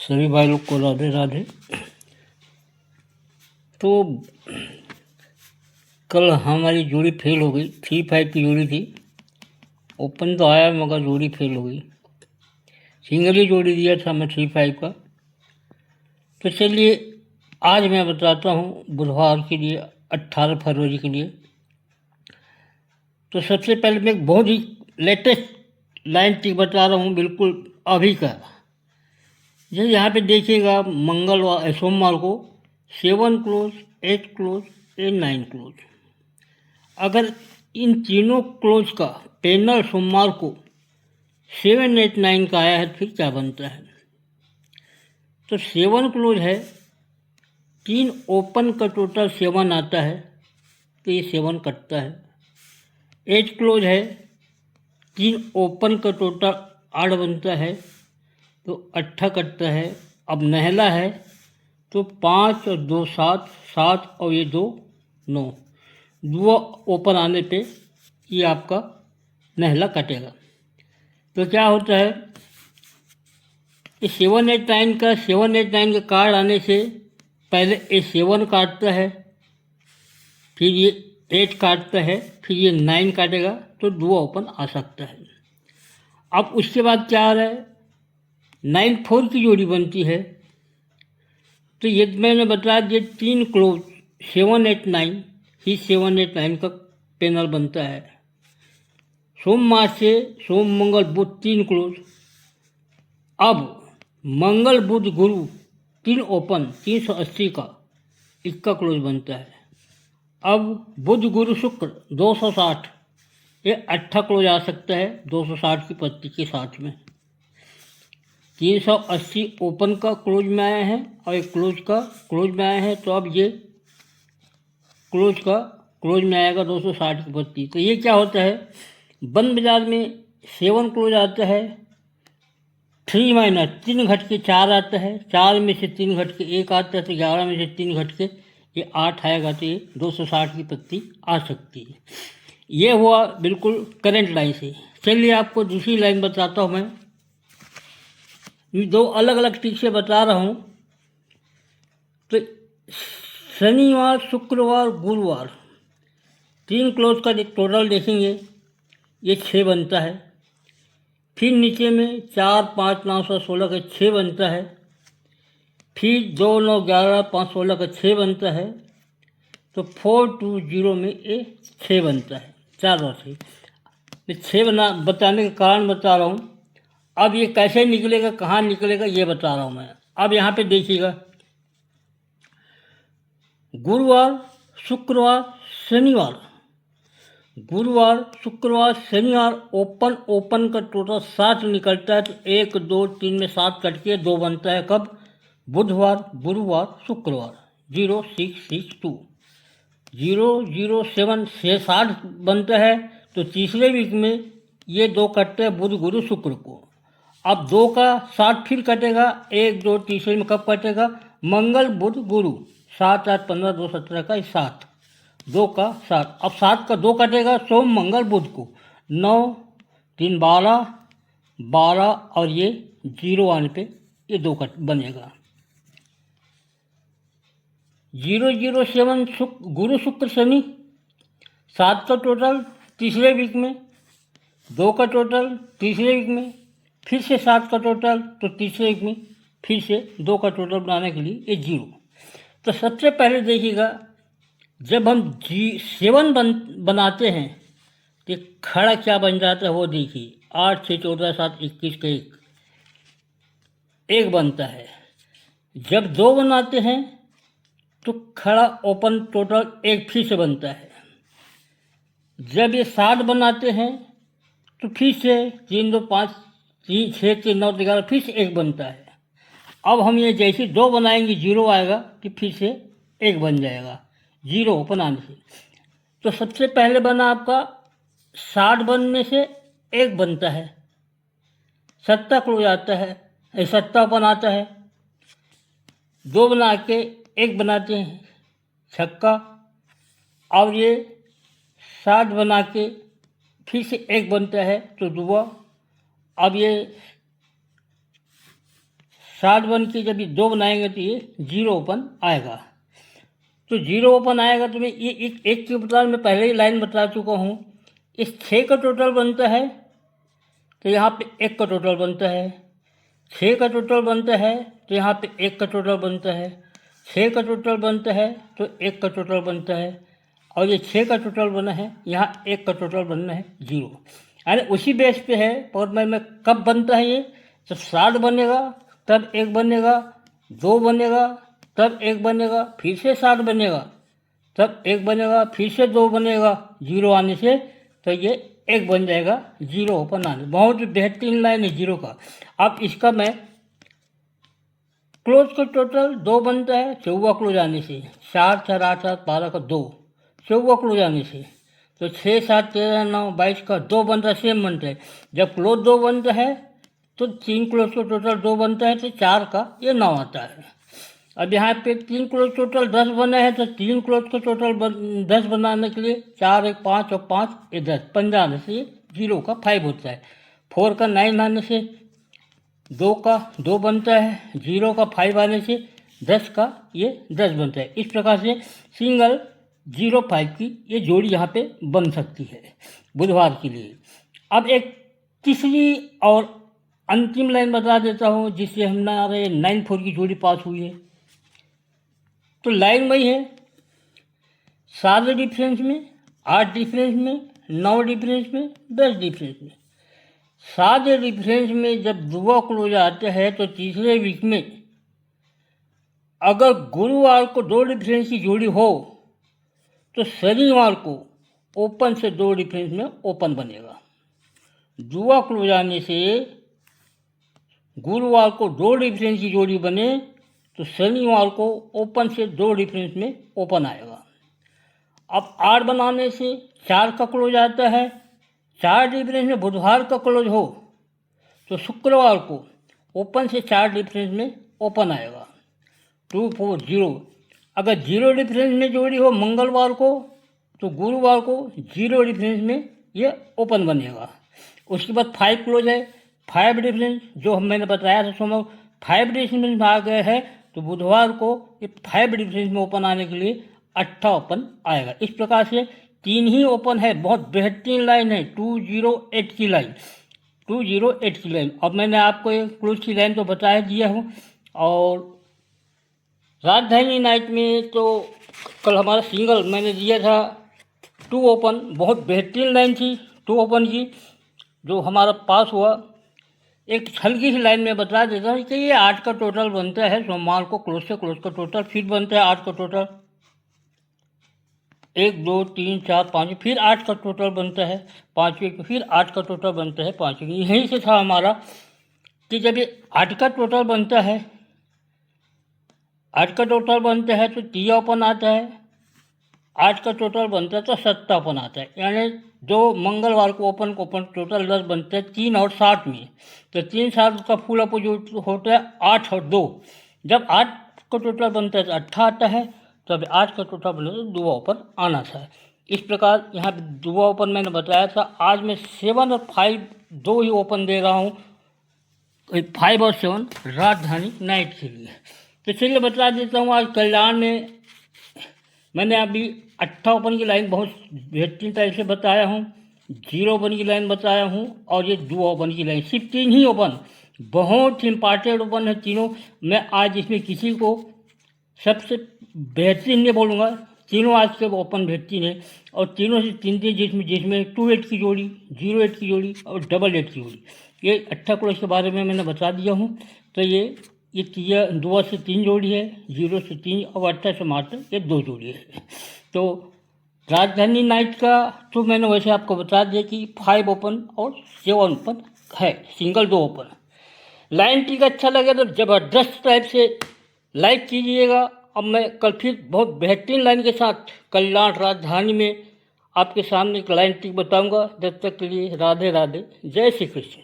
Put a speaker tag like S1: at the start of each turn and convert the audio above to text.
S1: सभी भाई लोग को राधे राधे। तो कल हमारी जोड़ी फेल हो गई। 3-5 की जोड़ी थी, ओपन तो आया मगर जोड़ी फेल हो गई। सिंगल ही जोड़ी दिया था मैं 3-5 का। तो चलिए आज मैं बताता हूँ बुधवार के लिए 18 फरवरी के लिए। तो सबसे पहले मैं एक बहुत ही लेटेस्ट लाइन टिक बता रहा हूँ, बिल्कुल अभी का। जैसे यहाँ पे देखिएगा मंगलवार सोमवार को 7 क्लोज, 8 क्लोज, 9 क्लोज। अगर इन तीनों क्लोज का पैनल सोमवार को 7, 8, 9 का आया है फिर क्या बनता है। तो 7 क्लोज है, 3 ओपन का टोटल 7 आता है, तो ये 7 कटता है। 8 क्लोज है, 3 ओपन का टोटल 8 बनता है, तो 8 कटता है। अब नहला है तो 5 और 2 7, 7 और ये 2 9, 2 ओपन आने पे ये आपका नहला कटेगा। तो क्या होता है, ये 7, 8, 9 का 7, 8, 9 का कार्ड आने से पहले ये 7 काटता है, फिर ये 8 काटता है, फिर ये 9 काटेगा, तो 2 ओपन आ सकता है। अब उसके बाद क्या आ रहा है, 9 4 की जोड़ी बनती है। तो ये मैंने बताया ये 3 क्लोज 7, 8, 9 ही 7, 8, 9 का पैनल बनता है। सोमवार से सोम मंगल बुध 3 क्लोज। अब मंगल बुध गुरु 3 ओपन 380 का, इसका क्लोज बनता है। अब बुध गुरु शुक्र 260, ये 8 क्लोज आ सकता है 260 की पत्ती के साथ में। 380 ओपन का क्लोज में आया है और एक क्लोज का क्लोज में आया है, तो अब ये क्लोज का क्लोज में आएगा 260 की पत्ती। तो ये क्या होता है, बंद बाजार में 7 क्लोज आता है, 3 माइनस 3 घट के 4 आता है, 4 में से 3 घट के 1 आता है, तो 11 में से 3 घट के ये 8 आएगा, तो ये 260 की पत्ती आ सकती है। ये हुआ बिल्कुल करंट लाइन से। चलिए आपको दूसरी लाइन बताता हूँ मैं, दो अलग अलग टिक से बता रहा हूँ। तो शनिवार शुक्रवार गुरुवार 3 क्लोज का टोटल देखेंगे, ये 6 बनता है। फिर नीचे में 4 5 9 16 का 6 बनता है। फिर 2 9 11 5 16 का 6 बनता है। तो 4 2 0 में ये 6 बनता है, 4 और 6। मैं 6 बताने का कारण बता रहा हूँ। अब ये कैसे निकलेगा, कहाँ निकलेगा, ये बता रहा हूँ मैं। अब यहाँ पे देखिएगा गुरुवार शुक्रवार शनिवार, गुरुवार शुक्रवार शनिवार ओपन ओपन का टोटल 7 निकलता है। तो 1 2 3 में 7 कट के 2 बनता है। कब, बुधवार गुरुवार शुक्रवार। 0 6 6 2 0 0 7 6 7 बनता है। तो तीसरे वीक में ये 2 कटते हैं बुध गुरु शुक्र को। अब 2 का 7 फिर कटेगा, 1 2 तीसरे में कब कटेगा, मंगल बुध गुरु 7 8 15 2 17 का 7, 2 का 7। अब 7 का 2 कटेगा सोम मंगल बुध को, 9 3 12 12 और ये 0 आने पे ये 2 कट बनेगा। 0 0 7 गुरु शुक्र शनि, 7 का टोटल तीसरे वीक में, 2 का टोटल तीसरे वीक में, फिर से 7 का टोटल, तो तीसरे वीक में फिर से 2 का टोटल बनाने के लिए ये 0। तो सबसे पहले देखिएगा जब हम 7 बनाते हैं तो खड़ा क्या बन जाता है वो देखिए। 8 6 14 7 21 का 1 बनता है। जब 2 बनाते हैं तो खड़ा ओपन टोटल 1 फिर से बनता है। जब ये 7 बनाते हैं तो फिर से 3 2 5 3 6 3 9 11 फिर से 1 बनता है। अब हम ये जैसे 2 बनाएंगे 0 आएगा कि फिर से 1 बन जाएगा 0 ओपन आने से। तो सबसे पहले बना आपका 60 बनने से 1 बनता है, 70 क्लोज आता है, 70 ओपन आता है। 2 बना के 1 बनाते हैं छक्का, और ये 60 बना के फिर से 1 बनता है तो दुआ। अब ये सात बन के जब ये 2 बनाएंगे तो ये 0 ओपन आएगा। तो 0 ओपन आएगा तो मैं ये एक के बता मैं पहले ही लाइन बता चुका हूँ। इस 6 का टोटल बनता है तो यहाँ पे 1 का टोटल बनता है, 6 का टोटल बनता है तो यहाँ पे 1 का टोटल बनता है, 6 का टोटल बनता है तो 1 का टोटल बनता है, और ये 6 का टोटल बना है, यहाँ 1 का टोटल बनना है 0। यानी उसी बेस पे है। और में कब बनता है ये, जब 7 बनेगा तब 1 बनेगा, 2 बनेगा तब 1 बनेगा, फिर से 7 बनेगा तब 1 बनेगा, फिर से 2 बनेगा 0 आने से, तो ये 1 बन जाएगा 0 ओपन आने। बहुत बेहतरीन लाइन है 0 का। अब इसका मैं क्लोज का टोटल 2 बनता है 14 क्लोज आने से, 4 4 8 7 12 का 2 14 क्लोज आने से, तो 6 7 13 9 22 का 2 बनता है, सेम बनता है। जब क्लोज 2 बनता है तो 3 क्लोज का टोटल 2 बनता है तो 4 का ये 9 आता है। अब यहाँ पे 3 क्लोज टोटल 10 बने हैं तो 3 क्लोज का टोटल 10 बनाने के लिए 4 1 5 और 5 ये 10, 15 आने से 0 का 5 होता है, 4 का 9 आने से 2 का 2 बनता है, 0 का 5 आने से 10 का ये 10 बनता है। इस प्रकार से सिंगल 0 5 की ये जोड़ी यहाँ पे बन सकती है बुधवार के लिए। अब एक तीसरी और अंतिम लाइन बता देता हूँ जिससे हमारे 9 4 की जोड़ी पास हुई है। तो लाइन वही है, 7 डिफरेंस में, 8 डिफरेंस में, 9 डिफरेंस में, 10 डिफरेंस में। 7 डिफरेंस में जब दुआ क्लोज आते हैं तो तीसरे वीक में अगर गुरुवार को 2 डिफरेंस की जोड़ी हो तो शनिवार को ओपन से 2 डिफरेंस में ओपन बनेगा। दुआ क्लोज आने से गुरुवार को 2 डिफरेंस की जोड़ी बने तो शनिवार को ओपन से 2 डिफरेंस में ओपन आएगा। अब 8 बनाने से 4 का क्लोज आता है, 4 डिफरेंस में बुधवार का क्लोज हो तो शुक्रवार को ओपन से 4 डिफरेंस में ओपन आएगा, 2 4 0। अगर 0 डिफरेंस में जोड़ी हो मंगलवार को तो गुरुवार को 0 डिफरेंस में ये ओपन बनेगा। उसके बाद 5 क्लोज है, 5 डिफरेंस जो मैंने बताया था सोमवार 5 डिफरेंस में आ गए हैं तो बुधवार को ये 5 डिफरेंस में ओपन आने के लिए 8 ओपन आएगा। इस प्रकार से 3 ही ओपन है। बहुत बेहतरीन लाइन है 208 की लाइन, 208 की लाइन। अब मैंने आपको एक क्लोज की लाइन तो बता दिया हूँ। और राजधानी नाइट में तो कल हमारा सिंगल मैंने दिया था 2 ओपन, बहुत बेहतरीन लाइन थी 2 ओपन की जो हमारा पास हुआ। एक हल्की सी लाइन में बता देता हूँ कि ये 8 का टोटल बनता है, सोमवार को क्लोज से क्लोज का टोटल फिर बनता है 8 का टोटल, 1 2 3 4 5, फिर 8 का टोटल बनता है 5वें, फिर 8 का टोटल बनता है 5वें। यहीं से था हमारा कि जब ये 8 का टोटल बनता है, 8 का टोटल बनता है तो 3 ओपन आता है, 8 का टोटल बनता है तो 7 ओपन आता है। यानी जो मंगलवार को ओपन टोटल 10 बनता है 3 और 7 में, तो 3 7 का फुल अप जो होता है 8 और 2। जब 8 का टोटल बनता है तो 8 आता है, तब 8 का टोटल बने तो 2 ओपन आना था। इस प्रकार यहाँ पे 2 ओपन मैंने बताया था। आज मैं 7 और 5 2 ही ओपन दे रहा हूँ, 5 और 7 राजधानी नाइट के लिए। तो चलिए बता देता हूँ आज कल्याण में मैंने अभी 8 ओपन की लाइन बहुत बेहतरीन टाइप से बताया हूँ, 0 ओपन की लाइन बताया हूँ, और ये 2 ओपन की लाइन, सिर्फ 3 ही ओपन, बहुत इम्पॉर्टेंट ओपन है तीनों। मैं आज इसमें किसी को सबसे बेहतरीन नहीं बोलूँगा, तीनों आज के ओपन बेहतरीन है। और तीनों से 3 जिसमें 2-8 की जोड़ी, 0-8 की जोड़ी और 8-8 की जोड़ी, ये 8 क्लोज के बारे में मैंने बता दिया हूँ। तो ये 2 से 3 जोड़ी है, 0 से 3 और 8 से मात्र ये 2 जोड़ी है। तो राजधानी नाइट का तो मैंने वैसे आपको बता दिया कि 5 ओपन और 7 ओपन है, सिंगल 2 ओपन। लाइन ट्रिक अच्छा लगे तो ज़बरदस्त टाइप से लाइक कीजिएगा। अब मैं कल फिर बहुत बेहतरीन लाइन के साथ कल्याण राजधानी में आपके सामने एक लाइन ट्रिक बताऊंगा। जब तक के लिए राधे राधे, जय श्री कृष्ण।